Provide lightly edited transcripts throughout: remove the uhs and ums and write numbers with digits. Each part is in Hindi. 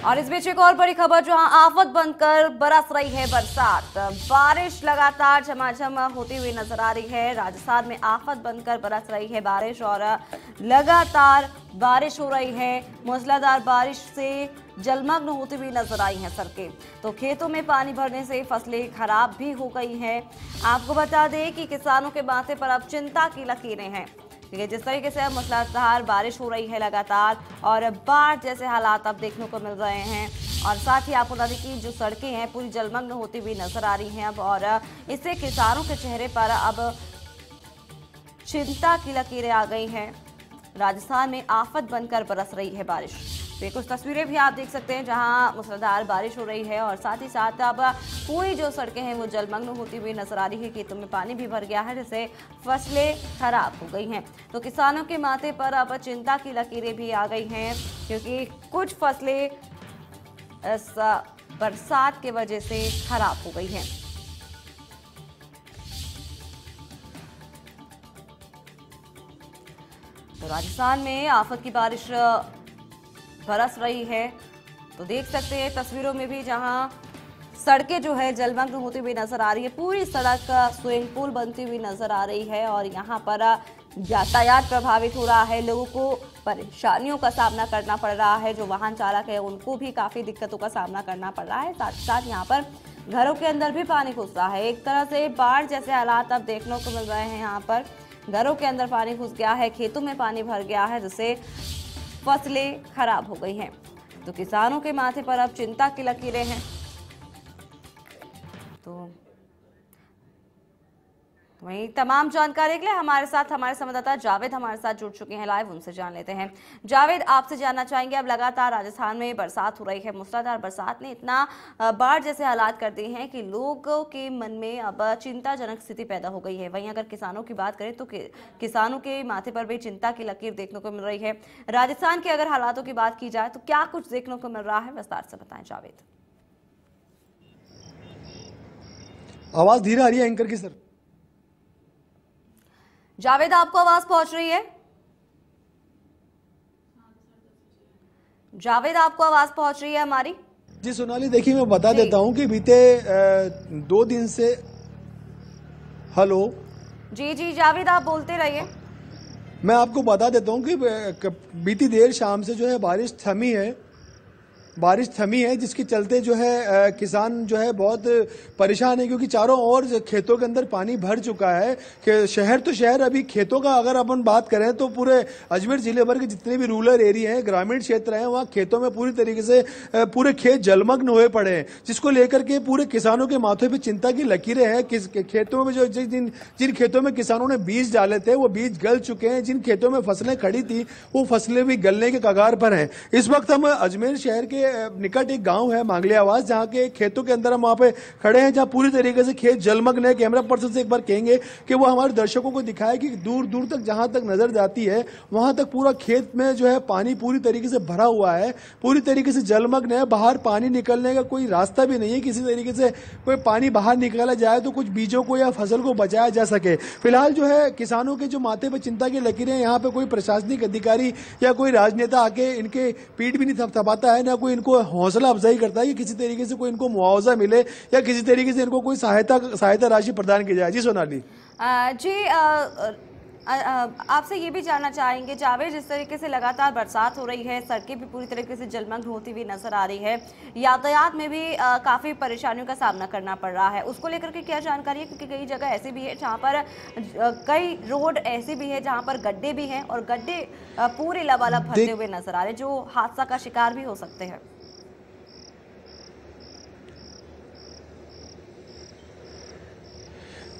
और इस बीच एक और बड़ी खबर, जहां आफत बनकर बरस रही है बरसात। बारिश लगातार झमाझम होती हुई नजर आ रही है। राजस्थान में आफत बनकर बरस रही है बारिश और लगातार बारिश हो रही है। मूसलाधार बारिश से जलमग्न होती हुई नजर आई हैं सड़कें, तो खेतों में पानी भरने से फसलें खराब भी हो गई हैं। आपको बता दें कि किसानों के माथे पर अब चिंता की लकीरें हैं, क्योंकि जिस तरीके से मूसलाधार बारिश हो रही है लगातार और बाढ़ जैसे हालात अब देखने को मिल रहे हैं। और साथ ही आपको बता दें कि जो सड़कें हैं पूरी जलमग्न होती हुई नजर आ रही हैं अब, और इससे किसानों के चेहरे पर अब चिंता की लकीरें आ गई हैं। राजस्थान में आफत बनकर बरस रही है बारिश। तो ये कुछ तस्वीरें भी आप देख सकते हैं जहां मूसलाधार बारिश हो रही है और साथ ही साथ अब पूरी जो सड़कें हैं वो जलमग्न होती हुई नजर आ रही है। खेतों में पानी भी भर गया है, जिससे फसलें खराब हो गई हैं। तो किसानों के माथे पर अब चिंता की लकीरें भी आ गई हैं, क्योंकि कुछ फसलें इस बरसात की वजह से खराब हो गई हैं। तो राजस्थान में आफत की बारिश बरस रही है, तो देख सकते हैं तस्वीरों में भी जहां सड़कें जो है जलमग्न होती हुई नजर आ रही है। पूरी सड़क स्विमिंग पूल बनती हुई नजर आ रही है और यहां पर यातायात प्रभावित हो रहा है। लोगों को परेशानियों का सामना करना पड़ रहा है। जो वाहन चालक है उनको भी काफी दिक्कतों का सामना करना पड़ रहा है। साथ ही साथ यहाँ पर घरों के अंदर भी पानी घुस रहा है। एक तरह से बाढ़ जैसे हालात अब देखने को मिल रहे हैं। यहाँ पर घरों के अंदर पानी घुस गया है, खेतों में पानी भर गया है, जिससे फसलें खराब हो गई हैं। तो किसानों के माथे पर अब चिंता की लकीरें हैं। तो वहीं तमाम जानकारी के लिए हमारे संवाददाता जावेद हमारे साथ जुड़ चुके हैं लाइव, उनसे जान लेते हैं। जावेद, आपसे जानना चाहेंगे, अब लगातार राजस्थान में बरसात हो रही है। मूसलाधार बरसात ने इतना बाढ़ जैसे हालात कर दिए हैं कि लोगों के मन में अब चिंताजनक स्थिति पैदा हो गई है। वहीं अगर किसानों की बात करें तो किसानों के माथे पर भी चिंता की लकीर देखने को मिल रही है। राजस्थान के अगर हालातों की बात की जाए तो क्या कुछ देखने को मिल रहा है, विस्तार से बताएं जावेद। आवाज धीरे आ रही है एंकर की सर। जावेद, आपको आवाज पहुंच रही है? जावेद, आपको आवाज पहुंच रही है हमारी? जी सोनाली, देखिए मैं बता देता हूं कि बीते 2 दिन से हेलो जी जावेद, आप बोलते रहिए। मैं आपको बता देता हूं कि बीती देर शाम से जो है बारिश थमी है, जिसके चलते जो है किसान जो है बहुत परेशान है, क्योंकि चारों ओर खेतों के अंदर पानी भर चुका है। कि शहर तो शहर, अभी खेतों का अगर अपन बात करें तो पूरे अजमेर जिले भर के जितने भी रूरल एरिया हैं, ग्रामीण क्षेत्र हैं, वहाँ खेतों में पूरी तरीके से पूरे खेत जलमग्न हुए पड़े हैं, जिसको लेकर के पूरे किसानों के माथे पे चिंता की लकीरें हैं। खेतों में जो जिन खेतों में किसानों ने बीज डाले थे वो बीज गल चुके हैं। जिन खेतों में फसलें खड़ी थी वो फसलें भी गलने के कगार पर हैं। इस वक्त हम अजमेर शहर के निकट एक गांव है मांगलियावास, जहां के खेतों के अंदर हम वहां पे खड़े हैं, जहां पूरी तरीके से खेत जलमग्न है। कैमरा पर्सन से एक बार कहेंगे कि वो हमारे दर्शकों को दिखाए कि दूर दूर तक जहां तक नजर जाती है वहां तक पूरा खेत में जो है पानी पूरी तरीके से भरा हुआ है, पूरी तरीके से जलमग्न है। बाहर पानी निकलने का कोई रास्ता भी नहीं है, किसी तरीके से कोई पानी बाहर निकाला जाए तो कुछ बीजों को या फसल को बचाया जा सके। फिलहाल जो है किसानों के जो माथे पर चिंता की लकीरें, यहाँ पे कोई प्रशासनिक अधिकारी या कोई राजनेता आके इनके पीठ भी नहीं थपथपाता है, ना कोई इनको हौसला अफजाई करता है कि किसी तरीके से कोई इनको मुआवजा मिले या किसी तरीके से इनको कोई सहायता राशि प्रदान की जाए। जी सोनाली आपसे ये भी जानना चाहेंगे जावेद, जिस तरीके से लगातार बरसात हो रही है, सड़कें भी पूरी तरीके से जलमग्न होती हुई नजर आ रही है, यातायात में भी काफ़ी परेशानियों का सामना करना पड़ रहा है, उसको लेकर के क्या जानकारी है? क्योंकि कई जगह ऐसी भी है जहाँ पर कई रोड ऐसी भी है जहाँ पर गड्ढे भी हैं और गड्ढे पूरे लबालब भरते हुए नजर आ रहे हैं, जो हादसा का शिकार भी हो सकते हैं।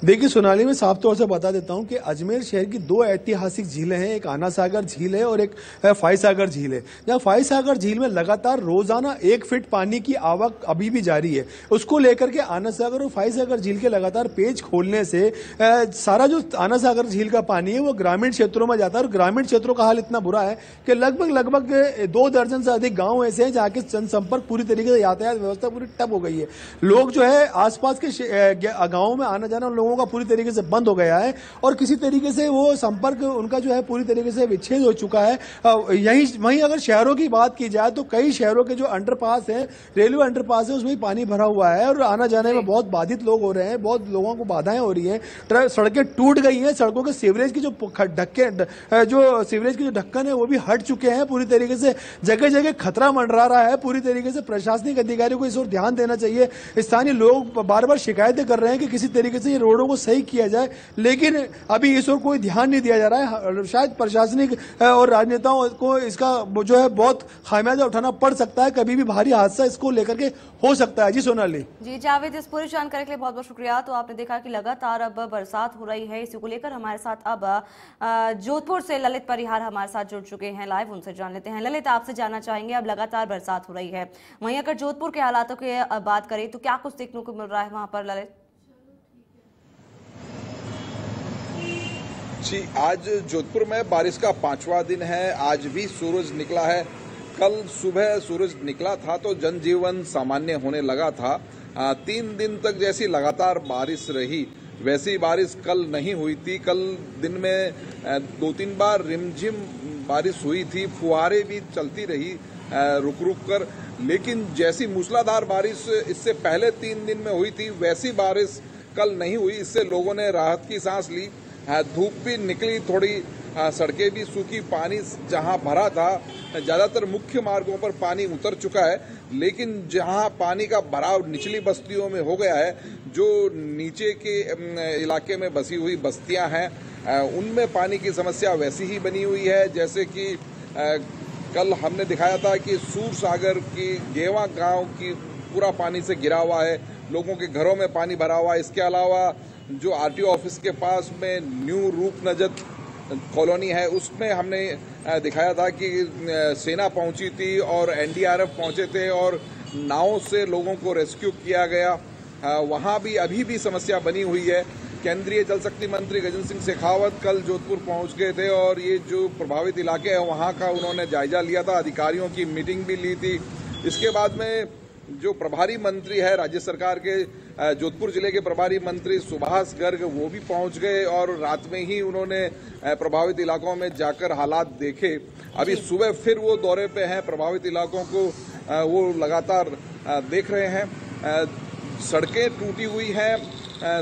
देखिए सोनाली, मैं साफ तौर से बता देता हूं कि अजमेर शहर की 2 ऐतिहासिक झीलें हैं। एक आना सागर झील है और एक फाई सागर झील है। जहां फाई सागर झील में लगातार रोजाना 1 फीट पानी की आवक अभी भी जारी है। उसको लेकर के आना सागर और फाई सागर झील के लगातार पेज खोलने से सारा जो आना सागर झील का पानी है वो ग्रामीण क्षेत्रों में जाता है। और ग्रामीण क्षेत्रों का हाल इतना बुरा है कि लगभग 2 दर्जन से अधिक गाँव ऐसे हैं जहाँ के जनसंपर्क पूरी तरीके से यातायात व्यवस्था पूरी ठप हो गई है। लोग जो है आसपास के गाँवों में आना जाना लोगों लोगों का पूरी तरीके से बंद हो गया है और किसी तरीके से वो संपर्क उनका जो है पूरी तरीके से विच्छेद हो चुका है। वहीं अगर शहरों की बात की जाए तो कई शहरों के जो अंडरपास है, रेलवे अंडरपास है, उसमें पानी भरा हुआ है और आना जाने में बहुत बाधित लोग हो रहे हैं, बहुत लोगों को बाधाएं हो रही है। सड़कें टूट गई हैं, सड़कों के सीवरेज की जो सीवरेज के जो ढक्कन है वो भी हट चुके हैं पूरी तरीके से। जगह जगह खतरा मंडरा रहा है पूरी तरीके से। प्रशासनिक अधिकारियों को इस ओर ध्यान देना चाहिए। स्थानीय लोग बार बार शिकायतें कर रहे हैं कि किसी तरीके से ये रोडों को सही किया जाए, लेकिन अभी इस ओर कोई ध्यान नहीं दिया जा रहा है। शायद प्रशासनिक और राजनेताओं को इसका जो है बहुत खामियाजा उठाना पड़ सकता है। कभी भी भारी हादसा इसको लेकर के हो सकता है। जी सोनाली। जी जावेद, इस पूरी जानकारी के लिए बहुत बहुत शुक्रिया। तो आपने देखा कि लगातार अब बरसात हो रही है, इसी को लेकर हमारे साथ अब जोधपुर से ललित परिहार हमारे साथ जुड़ चुके हैं लाइव, उनसे जान लेते हैं। ललित, आपसे जानना चाहेंगे, अब लगातार बरसात हो रही है, वहीं अगर जोधपुर के हालातों की बात करें तो क्या कुछ देखने को मिल रहा है वहां पर ललित? जी, आज जोधपुर में बारिश का 5वां दिन है। आज भी सूरज निकला है। कल सुबह सूरज निकला था तो जनजीवन सामान्य होने लगा था। 3 दिन तक जैसी लगातार बारिश रही वैसी बारिश कल नहीं हुई थी। कल दिन में 2-3 बार रिमझिम बारिश हुई थी, फुहारें भी चलती रही रुक रुक कर, लेकिन जैसी मूसलाधार बारिश इससे पहले 3 दिन में हुई थी वैसी बारिश कल नहीं हुई। इससे लोगों ने राहत की सांस ली। धूप भी निकली थोड़ी, सड़कें भी सूखी, पानी जहां भरा था ज्यादातर मुख्य मार्गों पर पानी उतर चुका है, लेकिन जहां पानी का भराव निचली बस्तियों में हो गया है, जो नीचे के इलाके में बसी हुई बस्तियां हैं, उनमें पानी की समस्या वैसी ही बनी हुई है जैसे कि कल हमने दिखाया था कि सूर सागर की गेवा गांव की पूरा पानी से घिरा हुआ है, लोगों के घरों में पानी भरा हुआ है। इसके अलावा जो आरटीओ ऑफिस के पास में न्यू रूपनजर कॉलोनी है, उसमें हमने दिखाया था कि सेना पहुंची थी और एनडीआरएफ पहुंचे थे और नावों से लोगों को रेस्क्यू किया गया। वहां भी अभी भी समस्या बनी हुई है। केंद्रीय जल शक्ति मंत्री गजेंद्र सिंह शेखावत कल जोधपुर पहुंच गए थे और ये जो प्रभावित इलाके हैं वहां का उन्होंने जायजा लिया था, अधिकारियों की मीटिंग भी ली थी। इसके बाद में जो प्रभारी मंत्री है राज्य सरकार के, जोधपुर जिले के प्रभारी मंत्री सुभाष गर्ग, वो भी पहुंच गए और रात में ही उन्होंने प्रभावित इलाकों में जाकर हालात देखे। अभी सुबह फिर वो दौरे पे हैं, प्रभावित इलाकों को वो लगातार देख रहे हैं। सड़कें टूटी हुई हैं,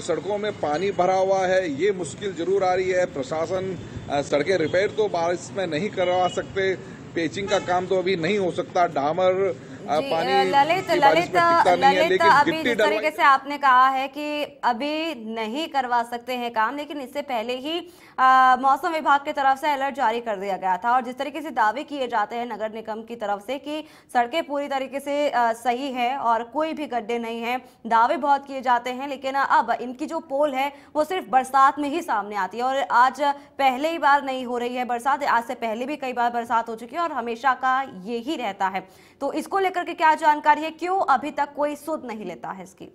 सड़कों में पानी भरा हुआ है, ये मुश्किल जरूर आ रही है। प्रशासन सड़कें रिपेयर तो बारिश में नहीं करवा सकते, पेचिंग का काम तो अभी नहीं हो सकता, डामर पानी ललित अभी जिस तरीके से आपने कहा है कि अभी नहीं करवा सकते हैं काम, लेकिन इससे पहले ही मौसम विभाग की तरफ से अलर्ट जारी कर दिया गया था और जिस तरीके से दावे किए जाते हैं नगर निगम की तरफ से कि सड़कें पूरी तरीके से सही है और कोई भी गड्ढे नहीं है, दावे बहुत किए जाते हैं, लेकिन अब इनकी जो पोल है वो सिर्फ बरसात में ही सामने आती है और आज पहले ही बार नहीं हो रही है बरसात, आज से पहले भी कई बार बरसात हो चुकी है और हमेशा का ये ही रहता है। तो इसको लेकर के क्या जानकारी है, क्यों अभी तक कोई सुध नहीं लेता है इसकी?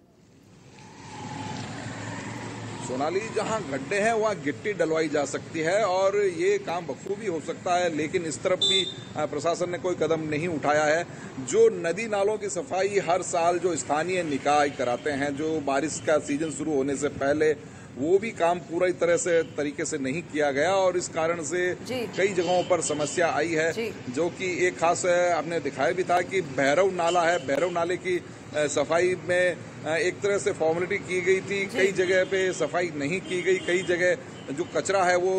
सोनाली, जहां गड्ढे हैं वहां गिट्टी डलवाई जा सकती है और ये काम बखूबी हो सकता है, लेकिन इस तरफ भी प्रशासन ने कोई कदम नहीं उठाया है। जो नदी नालों की सफाई हर साल जो स्थानीय निकाय कराते हैं, जो बारिश का सीजन शुरू होने से पहले, वो भी काम पूरी तरह से तरीके से नहीं किया गया और इस कारण से कई जगहों पर समस्या आई है। जो कि एक खास हमने दिखाया भी था कि भैरव नाला है, भैरव नाले की सफाई में एक तरह से फॉर्मेलिटी की गई थी, कई जगह पे सफाई नहीं की गई, कई जगह जो कचरा है वो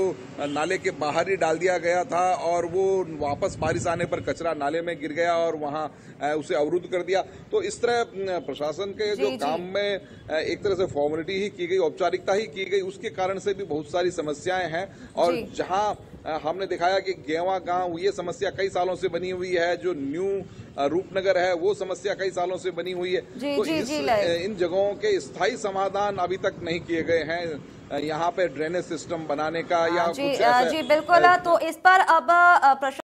नाले के बाहर ही डाल दिया गया था और वो वापस बारिश आने पर कचरा नाले में गिर गया और वहां उसे अवरुद्ध कर दिया। तो इस तरह प्रशासन के जो काम में एक तरह से फॉर्मेलिटी ही की गई, औपचारिकता ही की गई, उसके कारण से भी बहुत सारी समस्याएं हैं। और जहां हमने दिखाया कि गेवा गांव, ये समस्या कई सालों से बनी हुई है, जो न्यू रूपनगर है वो समस्या कई सालों से बनी हुई है। तो इन जगहों के स्थायी समाधान अभी तक नहीं किए गए हैं, यहाँ पे ड्रेनेज सिस्टम बनाने का या कुछ ऐसा। जी बिल्कुल, तो इस पर अब